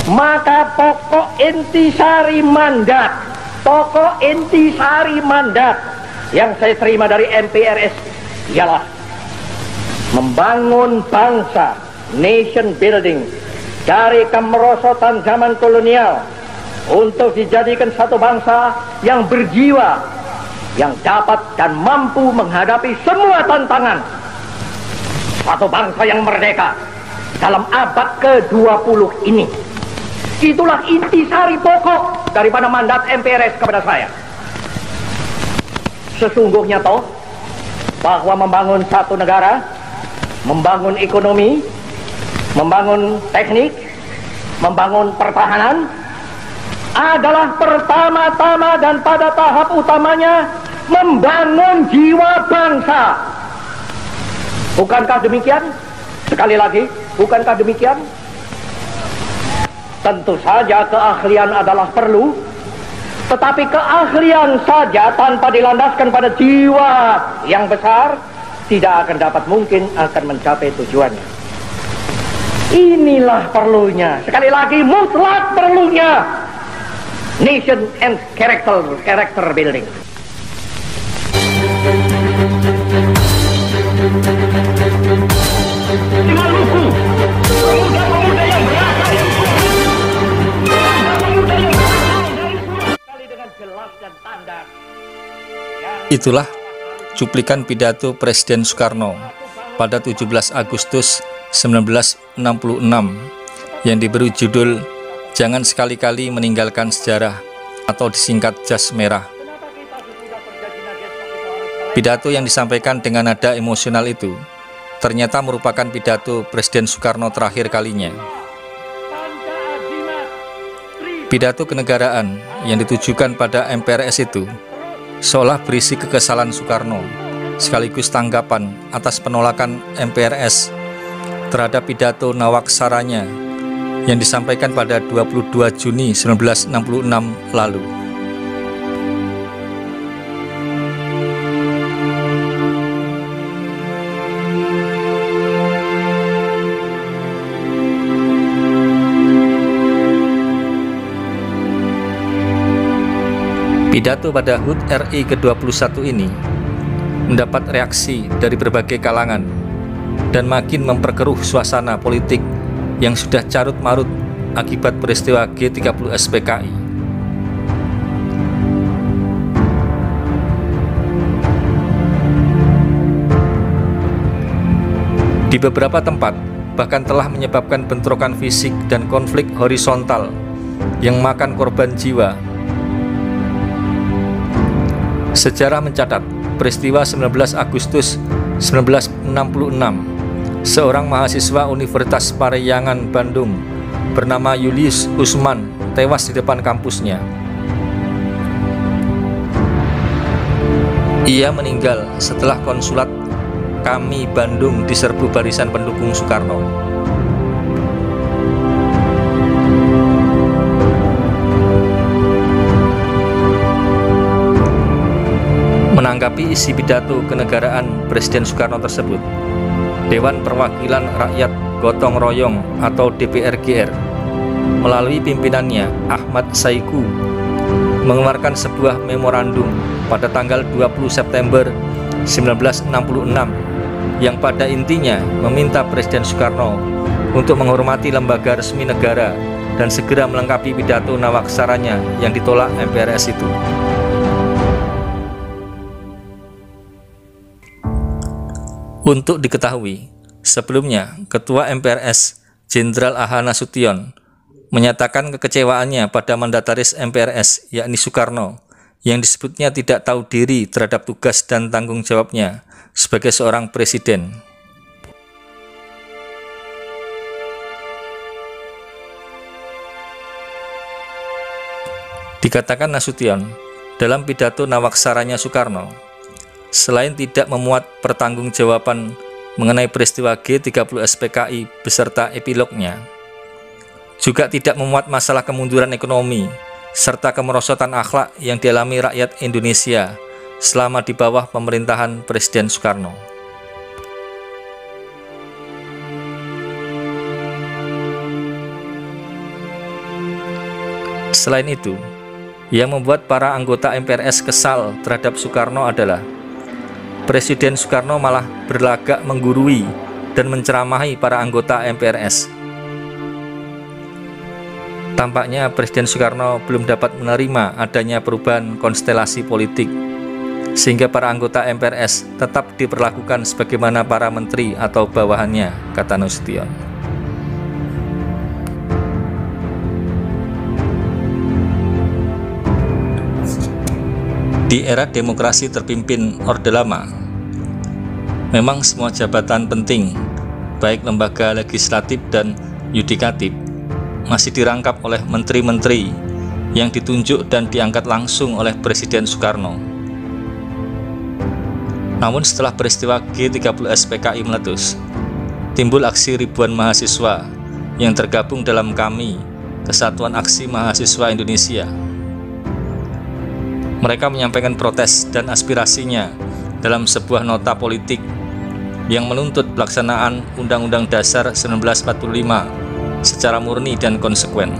Maka pokok intisari mandat yang saya terima dari MPRS ialah membangun bangsa, nation building, dari kemerosotan zaman kolonial untuk dijadikan satu bangsa yang berjiwa, yang dapat dan mampu menghadapi semua tantangan. Satu bangsa yang merdeka dalam abad ke-20 ini. Itulah intisari pokok daripada mandat MPRS kepada saya. Sesungguhnya toh bahwa membangun satu negara, membangun ekonomi, membangun teknik, membangun pertahanan adalah pertama-tama dan pada tahap utamanya membangun jiwa bangsa. Bukankah demikian? Sekali lagi, bukankah demikian? Tentu saja keahlian adalah perlu, tetapi keahlian saja tanpa dilandaskan pada jiwa yang besar tidak akan dapat mungkin akan mencapai tujuannya. Inilah perlunya, sekali lagi mutlak perlunya nation and character building. Maluku, pemuda-pemuda yang berakal, pemuda yang sekali dengan jelas dan tanda. Itulah cuplikan pidato Presiden Soekarno pada 17 Agustus 1966 yang diberi judul "Jangan sekali-kali meninggalkan sejarah" atau disingkat Jas Merah. Pidato yang disampaikan dengan nada emosional itu ternyata merupakan pidato Presiden Soekarno terakhir kalinya. Pidato kenegaraan yang ditujukan pada MPRS itu seolah berisi kekesalan Soekarno sekaligus tanggapan atas penolakan MPRS terhadap pidato Nawaksaranya yang disampaikan pada 22 Juni 1966 lalu. Pidato pada HUT RI ke-21 ini mendapat reaksi dari berbagai kalangan dan makin memperkeruh suasana politik yang sudah carut-marut akibat peristiwa G30 SPKI. Di beberapa tempat bahkan telah menyebabkan bentrokan fisik dan konflik horizontal yang memakan korban jiwa. Sejarah mencatat peristiwa 19 Agustus 1966, seorang mahasiswa Universitas Parahyangan Bandung bernama Julius Usman tewas di depan kampusnya. Ia meninggal setelah konsulat kami Bandung diserbu barisan pendukung Soekarno. Menanggapi isi pidato kenegaraan Presiden Soekarno tersebut, Dewan Perwakilan Rakyat Gotong Royong atau DPR-GR melalui pimpinannya Ahmad Saiku mengeluarkan sebuah memorandum pada tanggal 20 September 1966 yang pada intinya meminta Presiden Soekarno untuk menghormati lembaga resmi negara dan segera melengkapi pidato Nawaksaranya yang ditolak MPRS itu. Untuk diketahui, sebelumnya Ketua MPRS Jenderal A.H. Nasution menyatakan kekecewaannya pada mandataris MPRS yakni Soekarno yang disebutnya tidak tahu diri terhadap tugas dan tanggung jawabnya sebagai seorang presiden. Dikatakan Nasution dalam pidato Nawaksaranya Soekarno, selain tidak memuat pertanggungjawaban mengenai peristiwa G30 SPKI beserta epilognya, juga tidak memuat masalah kemunduran ekonomi serta kemerosotan akhlak yang dialami rakyat Indonesia selama di bawah pemerintahan Presiden Soekarno. Selain itu, yang membuat para anggota MPRS kesal terhadap Soekarno adalah Presiden Soekarno malah berlagak menggurui dan menceramahi para anggota MPRS. Tampaknya Presiden Soekarno belum dapat menerima adanya perubahan konstelasi politik, sehingga para anggota MPRS tetap diperlakukan sebagaimana para menteri atau bawahannya, kata Nasution. Di era demokrasi terpimpin Orde Lama, memang semua jabatan penting, baik lembaga legislatif dan yudikatif, masih dirangkap oleh menteri-menteri yang ditunjuk dan diangkat langsung oleh Presiden Soekarno. Namun setelah peristiwa G30S PKI meletus, timbul aksi ribuan mahasiswa yang tergabung dalam KAMI, Kesatuan Aksi Mahasiswa Indonesia. Mereka menyampaikan protes dan aspirasinya dalam sebuah nota politik yang menuntut pelaksanaan Undang-Undang Dasar 1945 secara murni dan konsekuen.